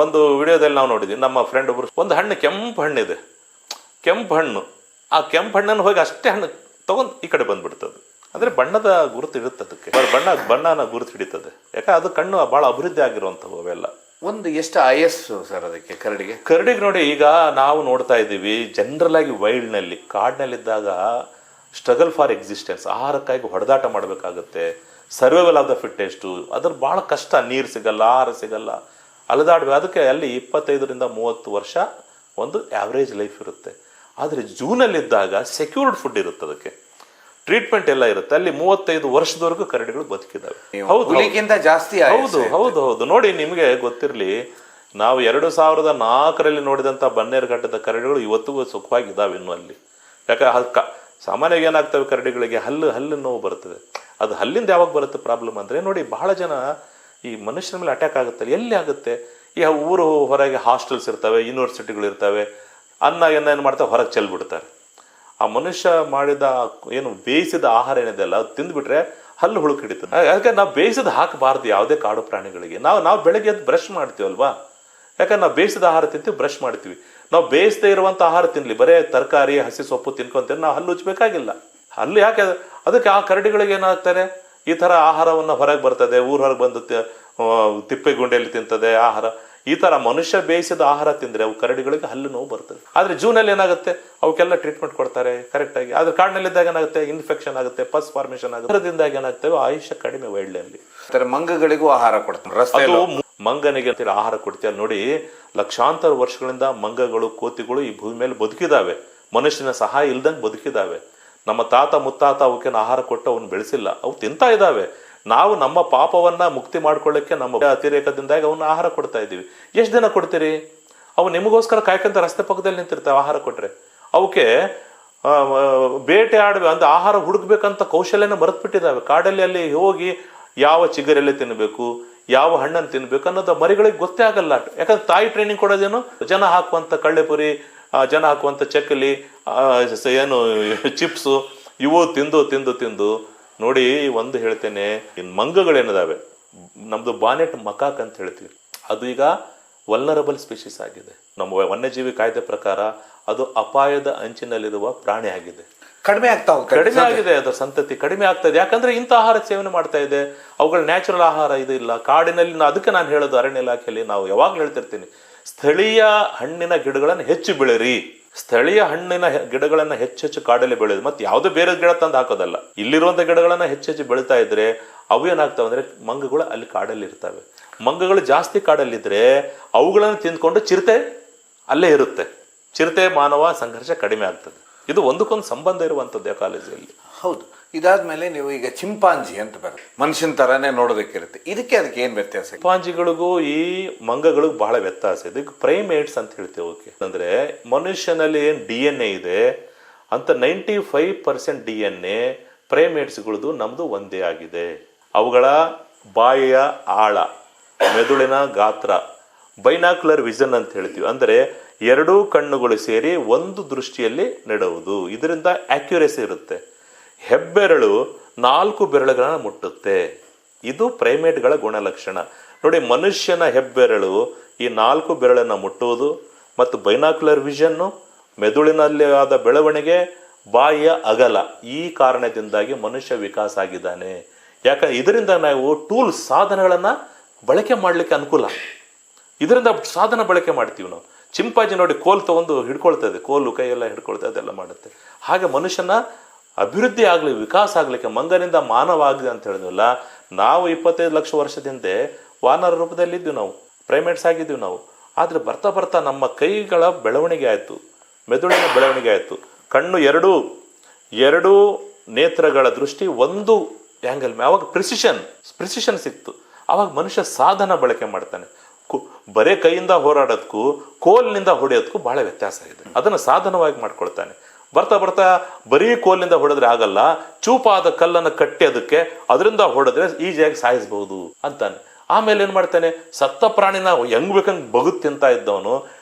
ಒಂದು ವಿಡಿಯೋದಲ್ಲಿ ನಾವು ನೋಡಿದ್ವಿ, ನಮ್ಮ ಫ್ರೆಂಡ್ ಒಬ್ರು ಒಂದು ಹಣ್ಣು ಕೆಂಪು ಹಣ್ಣಿದೆ, ಕೆಂಪು ಹಣ್ಣು, ಆ ಕೆಂಪು ಹಣ್ಣನ್ನು ಹೋಗಿ ಅಷ್ಟೇ ಹಣ್ಣು ತಗೊಂಡು ಈ ಕಡೆ ಬಂದ್ಬಿಡ್ತದೆ. ಅಂದ್ರೆ ಬಣ್ಣದ ಗುರುತು ಇರುತ್ತೆ ಅದಕ್ಕೆ, ಬಣ್ಣನ ಗುರುತು ಹಿಡಿತದೆ. ಯಾಕಂದ್ರೆ ಅದು ಕಣ್ಣು ಬಹಳ ಅಭಿವೃದ್ಧಿ ಆಗಿರುವಂಥವು ಅವೆಲ್ಲ. ಒಂದು ಎಷ್ಟು ಆಯಸ್ಸು ಸರ್ ಅದಕ್ಕೆ ಕರಡಿಗೆ ನೋಡಿ, ಈಗ ನಾವು ನೋಡ್ತಾ ಇದ್ದೀವಿ ಜನರಲ್ ಆಗಿ ವೈಲ್ಡ್ನಲ್ಲಿ, ಕಾಡಿನಲ್ಲಿದ್ದಾಗ ಸ್ಟ್ರಗಲ್ ಫಾರ್ ಎಕ್ಸಿಸ್ಟೆನ್ಸ್, ಆಹಾರಕ್ಕಾಗಿ ಹೊಡೆದಾಟ ಮಾಡಬೇಕಾಗುತ್ತೆ. ಸರ್ವೈವಲ್ ಆಫ್ ದ ಫಿಟ್ಟೆಸ್ಟು, ಅದ್ರ ಭಾಳ ಕಷ್ಟ. ನೀರು ಸಿಗಲ್ಲ, ಆಹಾರ ಸಿಗಲ್ಲ, ಅಲೆದಾಡ್ಬೇಕು. ಅದಕ್ಕೆ ಅಲ್ಲಿ 25ರಿಂದ 30 ವರ್ಷ ಒಂದು ಆವ್ರೇಜ್ ಲೈಫ್ ಇರುತ್ತೆ. ಆದರೆ ಜೂನಲ್ಲಿದ್ದಾಗ ಸೆಕ್ಯೂರ್ಡ್ ಫುಡ್ ಇರುತ್ತೆ, ಅದಕ್ಕೆ ಟ್ರೀಟ್ಮೆಂಟ್ ಎಲ್ಲ ಇರುತ್ತೆ. ಅಲ್ಲಿ 35 ವರ್ಷದವರೆಗೂ ಕರಡಿಗಳು ಬದುಕಿದಾವೆ. ಹೌದು. ನೋಡಿ, ನಿಮಗೆ ಗೊತ್ತಿರಲಿ, ನಾವು 2004ರಲ್ಲಿ ನೋಡಿದಂಥ ಬನ್ನೇರುಘಟ್ಟದ ಕರಡಿಗಳು ಇವತ್ತಿಗೂ ಸುಖವಾಗಿದ್ದಾವೆ ಇನ್ನು ಅಲ್ಲಿ. ಯಾಕೆ ಸಾಮಾನ್ಯವಾಗಿ ಏನಾಗ್ತವೆ, ಕರಡಿಗಳಿಗೆ ಹಲ್ಲು ನೋವು ಬರ್ತದೆ. ಅದು ಹಲ್ಲಿಂದ ಯಾವಾಗ ಬರುತ್ತೆ ಪ್ರಾಬ್ಲಮ್ ಅಂದರೆ, ನೋಡಿ, ಬಹಳ ಜನ ಈ ಮನುಷ್ಯನ ಮೇಲೆ ಅಟ್ಯಾಕ್ ಆಗುತ್ತೆ. ಎಲ್ಲಿ ಆಗುತ್ತೆ? ಈ ಊರು ಹೊರಗೆ ಹಾಸ್ಟೆಲ್ಸ್ ಇರ್ತವೆ, ಯೂನಿವರ್ಸಿಟಿಗಳು ಇರ್ತವೆ, ಏನು ಮಾಡ್ತಾರೆ, ಹೊರಗೆ ಚೆಲ್ಬಿಡ್ತಾರೆ. ಆ ಮನುಷ್ಯ ಮಾಡಿದ ಏನು ಬೇಯಿಸಿದ ಆಹಾರ ಏನಿದೆ ಅಲ್ಲ, ಅದು ತಿಂದ್ಬಿಟ್ರೆ ಹಲ್ಲು ಹುಳುಕು ಹಿಡಿತದೆ. ಯಾಕಂದ್ರೆ ನಾವು ಬೇಯಿಸಿದ ಹಾಕಬಾರ್ದು ಯಾವುದೇ ಕಾಡು ಪ್ರಾಣಿಗಳಿಗೆ. ನಾವು ಬೆಳಗ್ಗೆ ಎದ್ದು ಬ್ರಷ್ ಮಾಡ್ತೀವಲ್ವಾ, ಯಾಕಂದ್ರೆ ನಾವು ಬೇಯಿಸಿದ ಆಹಾರ ತಿಂತೀವಿ, ಬ್ರಷ್ ಮಾಡ್ತೀವಿ. ನಾವು ಬೇಯಿಸದೇ ಇರುವಂಥ ಆಹಾರ ತಿನ್ಲಿ, ಬರೇ ತರಕಾರಿ ಹಸಿ ಸೊಪ್ಪು ತಿನ್ಕೊಂತೀವಿ, ನಾವು ಹಲ್ಲು ಉಜ್ಬೇಕಾಗಿಲ್ಲ. ಹಲ್ಲು ಯಾಕೆ? ಅದಕ್ಕೆ ಆ ಕರಡಿಗಳಿಗೆ ಏನಾಗ್ತಾರೆ, ಈ ಥರ ಆಹಾರವನ್ನು ಹೊರಗೆ ಬರ್ತದೆ, ಊರ ಹೊರಗೆ ಬಂದು ತಿಪ್ಪೆ ಗುಂಡೆಯಲ್ಲಿ ತಿಂತದೆ ಆಹಾರ. ಈ ಥರ ಮನುಷ್ಯ ಬೇಯಿಸಿದ ಆಹಾರ ತಿಂದರೆ ಅವು ಕರಡಿಗಳಿಗೆ ಹಲ್ಲು ನೋವು ಬರ್ತದೆ. ಆದರೆ ಜೂನಲ್ಲಿ ಏನಾಗುತ್ತೆ, ಅವಕ್ಕೆಲ್ಲ ಟ್ರೀಟ್ಮೆಂಟ್ ಕೊಡ್ತಾರೆ ಕರೆಕ್ಟಾಗಿ. ಆದರೆ ಕಾಡಿನಲ್ಲಿದ್ದಾಗ ಏನಾಗುತ್ತೆ, ಇನ್ಫೆಕ್ಷನ್ ಆಗುತ್ತೆ, ಪಸ್ ಫಾರ್ಮೇಷನ್ ಆಗುತ್ತೆ. ಅದರಿಂದಾಗಿ ಏನಾಗ್ತವೆ, ಆಯುಷ್ಯ ಕಡಿಮೆ ವೈಲ್ಡ್ನಲ್ಲಿ. ಮಂಗಗಳಿಗೂ ಆಹಾರ ಕೊಡ್ತಾರೆ, ಮಂಗನಿಗೆ ಅಂತೇಳಿ ಆಹಾರ ಕೊಡ್ತೀವಿ. ನೋಡಿ, ಲಕ್ಷಾಂತರ ವರ್ಷಗಳಿಂದ ಮಂಗಗಳು, ಕೋತಿಗಳು ಈ ಭೂಮಿ ಮೇಲೆ ಬದುಕಿದಾವೆ, ಮನುಷ್ಯನ ಸಹಾಯ ಇಲ್ದಂಗೆ ಬದುಕಿದಾವೆ. ನಮ್ಮ ತಾತ ಮುತ್ತಾತ ಅವಕ್ಕೆ ಆಹಾರ ಕೊಟ್ಟು ಅವನ್ನ ಬೆಳೆಸಿಲ್ಲ, ಅವು ತಿಂತಾ ಇದ್ದಾವೆ. ನಾವು ನಮ್ಮ ಪಾಪವನ್ನ ಮುಕ್ತಿ ಮಾಡ್ಕೊಳ್ಳಿಕ್ಕೆ ನಮ್ಮ ಅತಿರೇಕದಿಂದಾಗಿ ಅವನ್ನ ಆಹಾರ ಕೊಡ್ತಾ ಇದ್ದೀವಿ. ಎಷ್ಟು ದಿನ ಕೊಡ್ತೀರಿ? ಅವು ನಿಮಗೋಸ್ಕರ ಕಾಯ್ಕೊಂತ ರಸ್ತೆ ಪಕ್ಕದಲ್ಲಿ ನಿಂತಿರ್ತಾವೆ ಆಹಾರ ಕೊಟ್ರೆ. ಅವಕ್ಕೆ ಬೇಟೆ ಆಡ್ಬೇಕು ಅಂದ್ರೆ ಆಹಾರ ಹುಡುಕ್ಬೇಕಂತ ಕೌಶಲ್ಯನ ಮರೆತು ಬಿಟ್ಟಿದ್ದಾವೆ. ಕಾಡಲ್ಲಿ ಅಲ್ಲಿ ಹೋಗಿ ಯಾವ ಚಿಗರೆಲ್ಲಿ ತಿನ್ಬೇಕು, ಯಾವ ಹಣ್ಣನ್ನು ತಿನ್ಬೇಕು ಅನ್ನೋದು ಮರಿಗಳಿಗೆ ಗೊತ್ತೇ ಆಗಲ್ಲ. ಯಾಕಂದ್ರೆ ತಾಯಿ ಟ್ರೈನಿಂಗ್ ಕೊಡೋದೇನು, ಜನ ಹಾಕುವಂತ ಕಳ್ಳೆಪುರಿ, ಜನ ಹಾಕುವಂತ ಚಕ್ಕಲಿ, ಏನು ಚಿಪ್ಸು, ಇವು ತಿಂದು ತಿಂದು ತಿಂದು ನೋಡಿ. ಒಂದು ಹೇಳ್ತೇನೆ, ಇನ್ನು ಮಂಗಗಳೇನಿದಾವೆ, ನಮ್ದು ಬಾನೆಟ್ ಮಕಾಕ್ ಅಂತ ಹೇಳ್ತೀವಿ, ಅದು ಈಗ ವಲ್ನರಬಲ್ ಸ್ಪೀಶೀಸ್ ಆಗಿದೆ. ನಮ್ಮ ವನ್ಯಜೀವಿ ಕಾಯ್ದೆ ಪ್ರಕಾರ ಅದು ಅಪಾಯದ ಅಂಚಿನಲ್ಲಿರುವ ಪ್ರಾಣಿ ಆಗಿದೆ. ಕಡಿಮೆ ಆಗಿದೆ, ಅದರ ಸಂತತಿ ಕಡಿಮೆ ಆಗ್ತಾ ಇದೆ. ಯಾಕಂದ್ರೆ ಇಂಥ ಆಹಾರ ಸೇವನೆ ಮಾಡ್ತಾ ಇದೆ, ಅವುಗಳ ನ್ಯಾಚುರಲ್ ಆಹಾರ ಇದು ಇಲ್ಲ ಕಾಡಿನಲ್ಲಿ. ಅದಕ್ಕೆ ನಾನು ಹೇಳೋದು, ಅರಣ್ಯ ಇಲಾಖೆಯಲ್ಲಿ ನಾವು ಯಾವಾಗ್ಲೂ ಹೇಳ್ತಿರ್ತೀನಿ, ಸ್ಥಳೀಯ ಹಣ್ಣಿನ ಗಿಡಗಳನ್ನು ಹೆಚ್ಚು ಬೆಳೆರಿ. ಸ್ಥಳೀಯ ಹಣ್ಣಿನ ಗಿಡಗಳನ್ನ ಹೆಚ್ಚೆಚ್ಚು ಕಾಡಲ್ಲಿ ಬೆಳೆಯೋದು, ಮತ್ತೆ ಯಾವುದೇ ಬೇರೆ ಗಿಡ ತಂದು ಹಾಕೋದಲ್ಲ. ಇಲ್ಲಿರುವಂತ ಗಿಡಗಳನ್ನ ಹೆಚ್ಚೆಚ್ಚು ಬೆಳೀತಾ ಇದ್ರೆ ಅವು ಏನಾಗ್ತಾವೆ ಅಂದ್ರೆ, ಮಂಗಗಳು ಅಲ್ಲಿ ಕಾಡಲ್ಲಿ ಇರ್ತವೆ. ಮಂಗಗಳು ಜಾಸ್ತಿ ಕಾಡಲ್ಲಿದ್ರೆ ಅವುಗಳನ್ನು ತಿಂದ್ಕೊಂಡು ಚಿರತೆ ಅಲ್ಲೇ ಇರುತ್ತೆ. ಚಿರತೆ ಮಾನವ ಸಂಘರ್ಷ ಕಡಿಮೆ ಆಗ್ತದೆ. ಇದು ಒಂದಕ್ಕೊಂದು ಸಂಬಂಧ ಇರುವಂಥದ್ದು ಕಾಲೇಜಲ್ಲಿ. ಹೌದು. ಇದಾದ್ಮೇಲೆ ನೀವು ಈಗ ಚಿಂಪಾಂಜಿ ಅಂತ ಬರುತ್ತೆ, ಮನುಷ್ಯನ ತರಾನೇ ನೋಡೋದಕ್ಕಿರುತ್ತೆ. ಅದಕ್ಕೆ ಏನ್ ವ್ಯತ್ಯಾಸ? ಚಿಂಪಾಂಜಿಗಳಿಗೂ ಈ ಮಂಗಗಳಿಗೂ ಬಹಳ ವ್ಯತ್ಯಾಸ ಇದೆ. ಈಗ ಪ್ರೈಮೇಟ್ಸ್ ಅಂತ ಹೇಳ್ತೇವೆ. ಓಕೆ ಅಂದ್ರೆ ಮನುಷ್ಯನಲ್ಲಿ ಏನ್ DNA ಇದೆ ಅಂತ 95% DNA ಪ್ರೈಮೇಟ್ಸ್ಗಳದು ನಮ್ದು ಒಂದೇ ಆಗಿದೆ. ಅವುಗಳ ಬಾಯಿಯ ಆಳ, ಮೆದುಳಿನ ಗಾತ್ರ, ಬೈನಾಕ್ಯುಲರ್ ವಿಷನ್ ಅಂತ ಹೇಳ್ತೀವಿ. ಅಂದ್ರೆ ಎರಡೂ ಕಣ್ಣುಗಳು ಸೇರಿ ಒಂದು ದೃಷ್ಟಿಯಲ್ಲಿ ನೆಡುವುದು. ಇದರಿಂದ ಅಕ್ಯುರೇಸಿ ಇರುತ್ತೆ. ಹೆಬ್ಬೆರಳು 4 ಬೆರಳುಗಳನ್ನು ಮುಟ್ಟುತ್ತೆ. ಇದು ಪ್ರೈಮೇಟ್ಗಳ ಗುಣಲಕ್ಷಣ. ನೋಡಿ, ಮನುಷ್ಯನ ಹೆಬ್ಬೆರಳು ಈ 4 ಬೆರಳನ್ನು ಮುಟ್ಟುವುದು ಮತ್ತು ಬೈನಾಕ್ಯುಲರ್ ವಿಷನ್ನು, ಮೆದುಳಿನಲ್ಲಿ ಆದ ಬೆಳವಣಿಗೆ, ಬಾಯಿಯ ಅಗಲ, ಈ ಕಾರಣದಿಂದಾಗಿ ಮನುಷ್ಯ ವಿಕಾಸ ಆಗಿದ್ದಾನೆ. ಯಾಕಂದ್ರೆ ಇದರಿಂದ ನಾವು ಟೂಲ್ಸ್, ಸಾಧನಗಳನ್ನ ಬಳಕೆ ಮಾಡ್ಲಿಕ್ಕೆ ಅನುಕೂಲ. ಇದರಿಂದ ಸಾಧನ ಬಳಕೆ ಮಾಡ್ತೀವಿ ನಾವು. ಚಿಂಪಾಂಜಿ ನೋಡಿ, ಕೋಲ್ ತಗೊಂಡು ಹಿಡ್ಕೊಳ್ತದೆ, ಕೋಲು ಕೈಯೆಲ್ಲ ಹಿಡ್ಕೊಳ್ತದೆ, ಅದೆಲ್ಲ ಮಾಡುತ್ತೆ. ಹಾಗೆ ಮನುಷ್ಯನ ಅಭಿವೃದ್ಧಿ ಆಗ್ಲಿ, ವಿಕಾಸ ಆಗ್ಲಿಕ್ಕೆ ಮಂಗನಿಂದ ಮಾನವ ಆಗಿದೆ ಅಂತ ಹೇಳಿದ್ವಲ್ಲ. ನಾವು 25 ಲಕ್ಷ ವರ್ಷದ ಹಿಂದೆ ವಾನರ ರೂಪದಲ್ಲಿ ಇದ್ವಿ, ನಾವು ಪ್ರೈಮೇಟ್ಸ್ ಆಗಿದ್ವಿ ನಾವು. ಆದ್ರೆ ಬರ್ತಾ ಬರ್ತಾ ನಮ್ಮ ಕೈಗಳ ಬೆಳವಣಿಗೆ ಆಯ್ತು, ಮೆದುಳಿನ ಬೆಳವಣಿಗೆ ಆಯ್ತು, ಕಣ್ಣು ಎರಡು ನೇತ್ರಗಳ ದೃಷ್ಟಿ ಒಂದು ಆ್ಯಂಗಲ್, ಅವಾಗ ಪ್ರಿಸಿಷನ್ ಸಿಕ್ತು. ಅವಾಗ ಮನುಷ್ಯ ಸಾಧನ ಬಳಕೆ ಮಾಡ್ತಾನೆ. ಬರೇ ಕೈಯಿಂದ ಹೋರಾಡೋದಕ್ಕೂ ಕೋಲ್ನಿಂದ ಹೊಡೆಯೋದಕ್ಕೂ ಬಹಳ ವ್ಯತ್ಯಾಸ ಇದೆ. ಅದನ್ನು ಸಾಧನವಾಗಿ ಮಾಡ್ಕೊಳ್ತಾನೆ. ಬರ್ತಾ ಬರ್ತಾ ಬರೀ ಕೋಲಿನಿಂದ ಹೊಡೆದ್ರೆ ಆಗಲ್ಲ, ಚೂಪಾದ ಕಲ್ಲನ್ನು ಕಟ್ಟಿ ಅದಕ್ಕೆ ಅದರಿಂದ ಹೊಡೆದ್ರೆ ಈಜಿಯಾಗಿ ಸಾಯಿಸಬಹುದು ಅಂತಾನೆ. ಆಮೇಲೆ ಏನ್ ಮಾಡ್ತಾನೆ, ಸತ್ತ ಪ್ರಾಣಿನ ಹೆಂಗ್ ಬೇಕಂಗ್ ಬಗುತ್ ತಿಂತ ಇದ್ದವನು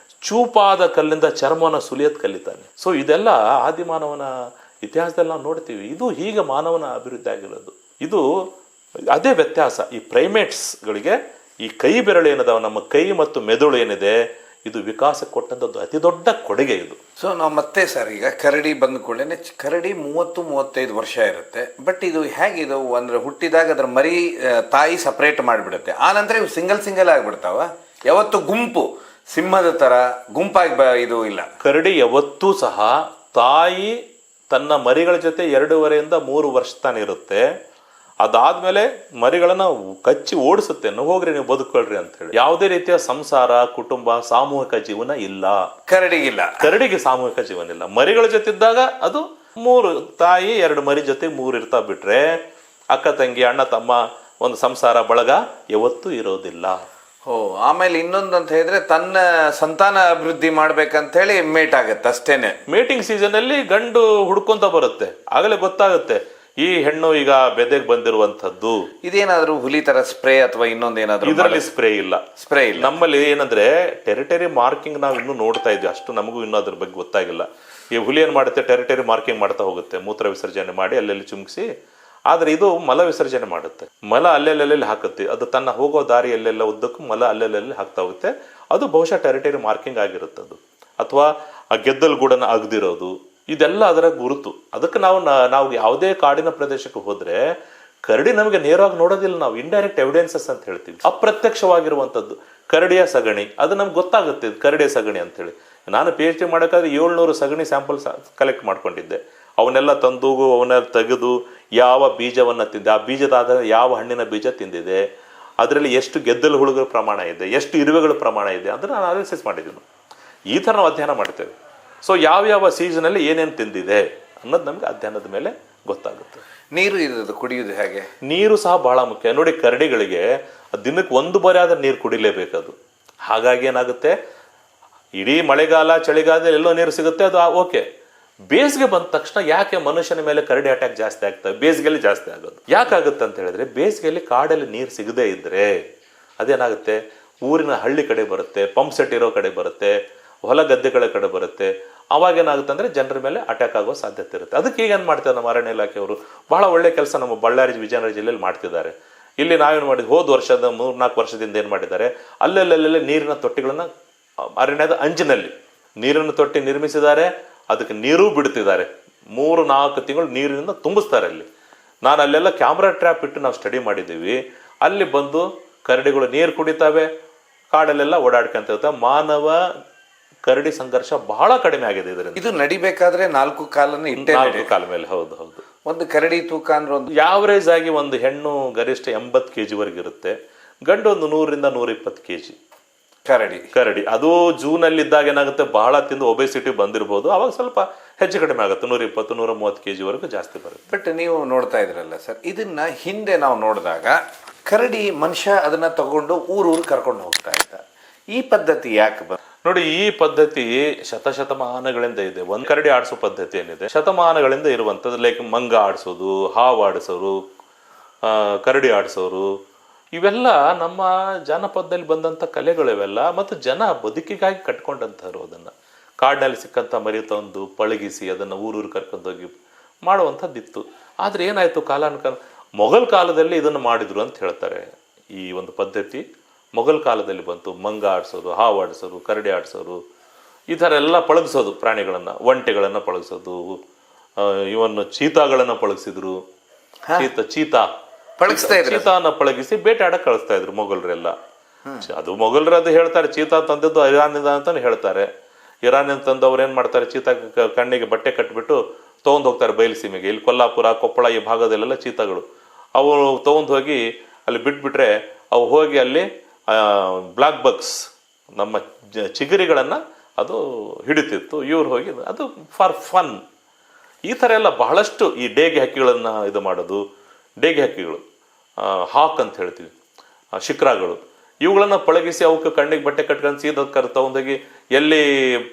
ಚೂಪಾದ ಕಲ್ಲಿಂದ ಚರ್ಮನ ಸುಲಿಯತ್ ಕಲಿತಾನೆ. ಸೊ ಇದೆಲ್ಲ ಆದಿಮಾನವನ ಇತಿಹಾಸದಲ್ಲಿ ನಾವು ನೋಡ್ತೀವಿ. ಇದು ಹೀಗೆ ಮಾನವನ ಅಭಿವೃದ್ಧಿ ಆಗಿರೋದು. ಇದು ಅದೇ ವ್ಯತ್ಯಾಸ. ಈ ಪ್ರೈಮೇಟ್ಸ್ಗಳಿಗೆ ಈ ಕೈ ಬೆರಳು ಏನದಾವ, ನಮ್ಮ ಕೈ ಮತ್ತು ಮೆದುಳು ಏನಿದೆ, ಇದು ವಿಕಾಸಕ್ಕೆ ಕೊಟ್ಟಂಥದ್ದು ಅತಿ ದೊಡ್ಡ ಕೊಡುಗೆ ಇದು. ಸೊ ನಾವು ಮತ್ತೆ ಸರ್ ಈಗ ಕರಡಿ ಬಂದ ಕೂಡಲೇ ಕರಡಿ 30-35 ವರ್ಷ ಇರುತ್ತೆ. ಬಟ್ ಇದು ಹೇಗಿದು ಅಂದ್ರೆ ಹುಟ್ಟಿದಾಗ ಅದ್ರ ಮರಿ ತಾಯಿ ಸಪ್ರೇಟ್ ಮಾಡಿಬಿಡುತ್ತೆ, ಆ ನಂತರ ಇವು ಸಿಂಗಲ್ ಆಗಿಬಿಡ್ತಾವ. ಯಾವತ್ತು ಗುಂಪು ಸಿಂಹದ ತರ ಗುಂಪಾಗಿ ಇದು ಇಲ್ಲ. ಕರಡಿ ಯಾವತ್ತೂ ಸಹ ತಾಯಿ ತನ್ನ ಮರಿಗಳ ಜೊತೆ 2.5 to 3 ವರ್ಷ ತಾನೇ ಇರುತ್ತೆ. ಅದಾದ್ಮೇಲೆ ಮರಿಗಳನ್ನ ಕಚ್ಚಿ ಓಡಿಸುತ್ತೆ, ಹೋಗ್ರಿ ನೀವು ಬದುಕೊಳ್ರಿ ಅಂತ ಹೇಳಿ. ಯಾವುದೇ ರೀತಿಯ ಸಂಸಾರ, ಕುಟುಂಬ, ಸಾಮೂಹಿಕ ಜೀವನ ಇಲ್ಲ ಕರಡಿಗಿಲ್ಲ. ಕರಡಿಗೆ ಸಾಮೂಹಿಕ ಜೀವನ ಇಲ್ಲ. ಮರಿಗಳ ಜೊತೆ ಇದ್ದಾಗ ಅದು 3 ತಾಯಿ 2 ಮರಿ ಜೊತೆ 3 ಇರ್ತಾ ಬಿಟ್ರೆ ಅಕ್ಕ ತಂಗಿ ಅಣ್ಣ ತಮ್ಮ ಒಂದು ಸಂಸಾರ ಬಳಗ ಯಾವತ್ತೂ ಇರೋದಿಲ್ಲ. ಆಮೇಲೆ ಇನ್ನೊಂದು ಅಂತ ಹೇಳಿದ್ರೆ ತನ್ನ ಸಂತಾನ ಅಭಿವೃದ್ಧಿ ಮಾಡ್ಬೇಕಂತ ಹೇಳಿ ಮೇಟ್ ಆಗತ್ತೆ ಅಷ್ಟೇನೆ. ಮೇಟಿಂಗ್ ಸೀಸನ್ ಅಲ್ಲಿ ಗಂಡು ಹುಡ್ಕೊಂತ ಬರುತ್ತೆ, ಆಗಲೇ ಗೊತ್ತಾಗುತ್ತೆ ಈ ಹೆಣ್ಣು ಈಗ ಬೆದೆಗೆ ಬಂದಿರುವಂತದ್ದು. ಇದೇನಾದ್ರೂ ಹುಲಿ ತರ ಸ್ಪ್ರೇ ಅಥವಾ ಇನ್ನೊಂದು ಏನಾದ್ರು? ಇದರಲ್ಲಿ ಸ್ಪ್ರೇ ಇಲ್ಲ. ನಮ್ಮಲ್ಲಿ ಏನಂದ್ರೆ ಟೆರಿಟರಿ ಮಾರ್ಕಿಂಗ್ ನಾವು ಇನ್ನೂ ನೋಡ್ತಾ ಇದ್ವಿ, ಅಷ್ಟು ನಮಗೂ ಇನ್ನೂ ಅದ್ರ ಬಗ್ಗೆ ಗೊತ್ತಾಗಿಲ್ಲ. ಈ ಹುಲಿ ಏನ್ ಮಾಡುತ್ತೆ, ಟೆರಿಟರಿ ಮಾರ್ಕಿಂಗ್ ಮಾಡ್ತಾ ಹೋಗುತ್ತೆ, ಮೂತ್ರ ವಿಸರ್ಜನೆ ಮಾಡಿ ಅಲ್ಲೆಲ್ಲಿ ಚುಮ್ಕಿಸಿ. ಆದ್ರೆ ಇದು ಮಲ ವಿಸರ್ಜನೆ ಮಾಡುತ್ತೆ, ಮಲ ಅಲ್ಲೆಲ್ಲೆಲ್ಲಿ ಹಾಕುತ್ತೆ. ಅದು ತನ್ನ ಹೋಗೋ ದಾರಿ ಎಲ್ಲೆಲ್ಲ ಉದ್ದಕ್ಕೂ ಮಲ ಅಲ್ಲೆಲ್ಲೆಲ್ಲಿ ಹಾಕ್ತಾ ಹೋಗುತ್ತೆ. ಅದು ಬಹುಶಃ ಟೆರಿಟರಿ ಮಾರ್ಕಿಂಗ್ ಆಗಿರುತ್ತೆ ಅದು. ಅಥವಾ ಆ ಗೆದ್ದಲು ಗೂಡನ್ನ ಅಗದಿರೋದು, ಇದೆಲ್ಲ ಅದರ ಗುರುತು. ಅದಕ್ಕೆ ನಾವು ಯಾವುದೇ ಕಾಡಿನ ಪ್ರದೇಶಕ್ಕೆ ಹೋದ್ರೆ ಕರಡಿ ನಮಗೆ ನೇರವಾಗಿ ನೋಡೋದಿಲ್ಲ, ನಾವು ಇಂಡೈರೆಕ್ಟ್ ಎವಿಡೆನ್ಸಸ್ ಅಂತ ಹೇಳ್ತೀವಿ. ಅಪ್ರತ್ಯಕ್ಷವಾಗಿರುವಂತದ್ದು ಕರಡಿಯ ಸಗಣಿ, ಅದು ನಮ್ಗೆ ಗೊತ್ತಾಗುತ್ತೆ ಕರಡಿಯ ಸಗಣಿ ಅಂತ ಹೇಳಿ. ನಾನು PhD ಮಾಡೋಕ್ಕಾದ್ರೆ 700 ಸಗಣಿ ಸ್ಯಾಂಪಲ್ ಕಲೆಕ್ಟ್ ಮಾಡ್ಕೊಂಡಿದ್ದೆ. ಅವನ್ನೆಲ್ಲ ತಂದು ಅವನ್ನೆಲ್ಲ ತೆಗೆದು ಯಾವ ಬೀಜವನ್ನ ತಿಂದೆ, ಆ ಬೀಜದ ಆಧಾರ ಯಾವ ಹಣ್ಣಿನ ಬೀಜ ತಿಂದಿದೆ, ಅದರಲ್ಲಿ ಎಷ್ಟು ಗೆದ್ದಲು ಹುಳುಗಳ ಪ್ರಮಾಣ ಇದೆ, ಎಷ್ಟು ಇರುವೆಗಳ ಪ್ರಮಾಣ ಇದೆ, ಅದನ್ನ ನಾನು ಅನಾಲಿಸಿಸ್ ಮಾಡಿದ್ದೀನಿ. ಈ ಥರ ನಾವು ಅಧ್ಯಯನ ಮಾಡ್ತೇವೆ. ಸೊ ಯಾವ ಸೀಸನಲ್ಲಿ ಏನೇನು ತಿಂದಿದೆ ಅನ್ನೋದು ನಮ್ಗೆ ಅಧ್ಯಯನದ ಮೇಲೆ ಗೊತ್ತಾಗುತ್ತೆ. ನೀರು ಇರೋದು ಕುಡಿಯೋದು ಹೇಗೆ? ನೀರು ಸಹ ಬಹಳ ಮುಖ್ಯ. ನೋಡಿ, ಕರಡಿಗಳಿಗೆ ದಿನಕ್ಕೆ 1 ಬಾರಿ ಆದ್ರೆ ನೀರು ಕುಡಿಲೇಬೇಕದು. ಹಾಗಾಗಿ ಏನಾಗುತ್ತೆ, ಇಡೀ ಮಳೆಗಾಲ ಚಳಿಗಾಲದಲ್ಲಿ ಎಲ್ಲೋ ನೀರು ಸಿಗುತ್ತೆ, ಅದು ಓಕೆ. ಬೇಸಿಗೆ ಬಂದ ತಕ್ಷಣ ಯಾಕೆ ಮನುಷ್ಯನ ಮೇಲೆ ಕರಡಿ ಅಟ್ಯಾಕ್ ಜಾಸ್ತಿ ಆಗ್ತವೆ? ಬೇಸಿಗೆಯಲ್ಲಿ ಜಾಸ್ತಿ ಆಗೋದು ಯಾಕಾಗುತ್ತೆ ಅಂತ ಹೇಳಿದ್ರೆ, ಬೇಸಿಗೆಯಲ್ಲಿ ಕಾಡಲ್ಲಿ ನೀರು ಸಿಗದೇ ಇದ್ರೆ ಅದೇನಾಗುತ್ತೆ, ಊರಿನ ಹಳ್ಳಿ ಕಡೆ ಬರುತ್ತೆ, ಪಂಪ್ ಸೆಟ್ ಇರೋ ಕಡೆ ಬರುತ್ತೆ, ಹೊಲ ಗದ್ದೆಗಳ ಕಡೆ ಬರುತ್ತೆ. ಅವಾಗ ಏನಾಗುತ್ತೆ ಅಂದ್ರೆ ಜನರ ಮೇಲೆ ಅಟ್ಯಾಕ್ ಆಗೋ ಸಾಧ್ಯತೆ ಇರುತ್ತೆ. ಅದಕ್ಕೆ ಈಗ ಏನ್ ಮಾಡ್ತಾರೆ ನಮ್ಮ ಅರಣ್ಯ ಇಲಾಖೆಯವರು, ಬಹಳ ಒಳ್ಳೆ ಕೆಲಸ ನಮ್ಮ ಬಳ್ಳಾರಿ ವಿಜಯನಗರ ಜಿಲ್ಲೆಯಲ್ಲಿ ಮಾಡ್ತಿದ್ದಾರೆ. ಇಲ್ಲಿ ನಾವೇನು ಮಾಡಿದ್ವಿ, ಹೋದ ವರ್ಷದ 3-4 ವರ್ಷದಿಂದ ಏನ್ ಮಾಡಿದ್ದಾರೆ, ಅಲ್ಲೆಲ್ಲೆಲ್ಲೆಲ್ಲ ನೀರಿನ ತೊಟ್ಟಿಗಳನ್ನ ಅರಣ್ಯದ ಅಂಚಿನಲ್ಲಿ ನೀರಿನ ತೊಟ್ಟಿ ನಿರ್ಮಿಸಿದ್ದಾರೆ. ಅದಕ್ಕೆ ನೀರು ಬಿಡ್ತಿದ್ದಾರೆ. 3-4 ತಿಂಗಳು ನೀರಿನಿಂದ ತುಂಬಿಸ್ತಾರೆ ಅಲ್ಲಿ. ನಾನು ಅಲ್ಲೆಲ್ಲ ಕ್ಯಾಮ್ರಾ ಟ್ರ್ಯಾಪ್ ಇಟ್ಟು ನಾವು ಸ್ಟಡಿ ಮಾಡಿದ್ದೀವಿ. ಅಲ್ಲಿ ಬಂದು ಕರಡಿಗಳು ನೀರು ಕುಡಿತಾವೆ, ಕಾಡಲ್ಲೆಲ್ಲ ಓಡಾಡ್ಕೊಂತ ಇರ್ತವೆ. ಮಾನವ ಕರಡಿ ಸಂಘರ್ಷ ಬಹಳ ಕಡಿಮೆ ಆಗಿದೆ ಇದರಿಂದ. ಇದು ನಡಿಬೇಕಾದ್ರೆ 4 ಕಾಲನ್ನು ಇಟ್ಟೆ, 4 ಕಾಲ ಮೇಲೆ. ಹೌದು. ಒಂದು ಕರಡಿ ತೂಕ ಅಂದ್ರೆ ಒಂದು ಯಾವರೇಜ್ ಆಗಿ ಒಂದು ಹೆಣ್ಣು ಗರಿಷ್ಠ 80 kg ವರೆಗೆ ಇರುತ್ತೆ, ಗಂಡು ಒಂದು 100-120 kg. ಕರಡಿ ಅದು ಜೂನಲ್ಲಿ ಇದ್ದಾಗ ಏನಾಗುತ್ತೆ, ಬಹಳ ತಿಂದು ಒಬೆಸಿಟಿ ಬಂದಿರಬಹುದು, ಅವಾಗ ಸ್ವಲ್ಪ ಹೆಚ್ಚು ಕಡಿಮೆ ಆಗುತ್ತೆ, 120-130 kg ವರೆಗೂ ಜಾಸ್ತಿ ಬರುತ್ತೆ. ಬಟ್ ನೀವು ನೋಡ್ತಾ ಇದ್ರಲ್ಲ ಸರ್, ಇದನ್ನ ಹಿಂದೆ ನಾವು ನೋಡಿದಾಗ ಕರಡಿ ಮನುಷ್ಯ ಅದನ್ನ ತಗೊಂಡು ಊರೂರು ಕರ್ಕೊಂಡು ಹೋಗ್ತಾ ಇದ್ದ. ಈ ಪದ್ಧತಿ ಯಾಕೆ ನೋಡಿ, ಈ ಪದ್ಧತಿ ಶತಮಾನಗಳಿಂದ ಇದೆ. ಒಂದು ಕರಡಿ ಆಡಿಸೋ ಪದ್ಧತಿ ಏನಿದೆ ಶತಮಾನಗಳಿಂದ ಇರುವಂಥದ್ದು. ಲೈಕ್ ಮಂಗ ಆಡಿಸೋದು, ಹಾವು ಆಡಿಸೋರು, ಕರಡಿ ಆಡಿಸೋರು, ಇವೆಲ್ಲ ನಮ್ಮ ಜಾನಪದದಲ್ಲಿ ಬಂದಂಥ ಕಲೆಗಳು ಇವೆಲ್ಲ. ಮತ್ತು ಜನ ಬದುಕಿಗಾಗಿ ಕಟ್ಕೊಂಡಂಥವ್ರು ಅದನ್ನು ಕಾಡಿನಲ್ಲಿ ಸಿಕ್ಕಂಥ ಮರಿ ತಂದು ಪಳಗಿಸಿ ಅದನ್ನು ಊರೂರು ಕರ್ಕೊಂಡೋಗಿ ಮಾಡುವಂಥದ್ದಿತ್ತು. ಆದರೆ ಏನಾಯಿತು, ಕಾಲಾನುಕಾಲ ಮೊಘಲ್ ಕಾಲದಲ್ಲಿ ಇದನ್ನು ಮಾಡಿದ್ರು ಅಂತ ಹೇಳ್ತಾರೆ. ಈ ಒಂದು ಪದ್ಧತಿ ಮೊಘಲ್ ಕಾಲದಲ್ಲಿ ಬಂತು. ಮಂಗ ಆಡಿಸೋರು, ಹಾವು ಆಡಿಸೋರು, ಕರಡಿ ಆಡಿಸೋರು, ಈ ಥರ ಎಲ್ಲ ಪಳಗಿಸೋದು ಪ್ರಾಣಿಗಳನ್ನು, ಒಂಟೆಗಳನ್ನು ಪಳಗಿಸೋದು, ಇವನ್ನು ಚೀತಾಗಳನ್ನು ಪಳಗಿಸಿದ್ರು. ಚೀತಾನ ಪಳಗಿಸಿ ಬೇಟೆ ಆಡಕ್ಕೆ ಕಳಿಸ್ತಾ ಇದ್ರು ಮೊಘಲರೆಲ್ಲ. ಅದು ಮೊಘಲರದ್ದು ಹೇಳ್ತಾರೆ, ಚೀತಾ ತಂದದ್ದು ಇರಾನಿಂದ ಅಂತಾನೆ ಹೇಳ್ತಾರೆ. ಇರಾನಿಂದ ತಂದು ಅವ್ರು ಏನ್ ಮಾಡ್ತಾರೆ, ಚೀತಾ ಕಣ್ಣಿಗೆ ಬಟ್ಟೆ ಕಟ್ಬಿಟ್ಟು ತಗೊಂಡ್ ಹೋಗ್ತಾರೆ ಬಯಲುಸೀಮೆಗೆ. ಇಲ್ಲಿ ಕೊಲ್ಲಾಪುರ, ಕೊಪ್ಪಳ ಈ ಭಾಗದಲ್ಲೆಲ್ಲ ಚೀತಾಗಳು ಅವು ತಗೊಂಡ್ ಹೋಗಿ ಅಲ್ಲಿ ಬಿಟ್ಬಿಟ್ರೆ ಅವು ಹೋಗಿ ಅಲ್ಲಿ ಬ್ಲಾಕ್ ಬಗ್ಸ್, ನಮ್ಮ ಚಿಗರಿಗಳನ್ನ ಅದು ಹಿಡಿತಿತ್ತು. ಇವ್ರು ಹೋಗಿ ಅದು ಫಾರ್ ಫನ್. ಈ ಥರ ಎಲ್ಲ ಬಹಳಷ್ಟು ಈ ಡೇಗೆ ಹಕ್ಕಿಗಳನ್ನ ಇದು ಮಾಡೋದು. ಡೇಗೆ ಹಕ್ಕಿಗಳು, ಹಾಕ್ ಅಂತ ಹೇಳ್ತೀವಿ, ಶಿಕ್ರಾಗಳು, ಇವುಗಳನ್ನ ಪಳಗಿಸಿ ಅವಕ್ಕೆ ಕಣ್ಣಿಗೆ ಬಟ್ಟೆ ಕಟ್ಕೊಂಡು ಸೀದಾ ತಗೊಂಡೋಗಿ ಎಲ್ಲಿ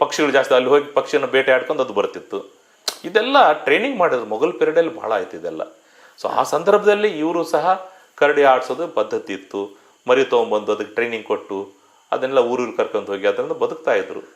ಪಕ್ಷಿಗಳು ಜಾಸ್ತಿ ಅಲ್ಲಿ ಹೋಗಿ ಪಕ್ಷಿಯನ್ನು ಬೇಟೆ ಆಡ್ಕೊಂಡು ಅದು ಬರ್ತಿತ್ತು. ಇದೆಲ್ಲ ಟ್ರೈನಿಂಗ್ ಮಾಡಿದ್ರು ಮೊಘಲ್ ಪೀರಿಯಡಲ್ಲಿ ಬಹಳ ಆಯ್ತು ಇದೆಲ್ಲ. ಸೊ ಆ ಸಂದರ್ಭದಲ್ಲಿ ಇವರು ಸಹ ಕರಡಿ ಆಡಿಸೋದು ಪದ್ಧತಿ ಇತ್ತು. ಮರಿ ತೊಗೊಂಬಂದು ಅದಕ್ಕೆ ಟ್ರೈನಿಂಗ್ ಕೊಟ್ಟು ಅದನ್ನೆಲ್ಲ ಊರೂರು ಕರ್ಕೊಂಡು ಹೋಗಿ ಅದರಿಂದ ಬದುಕ್ತಾ ಇದ್ರು.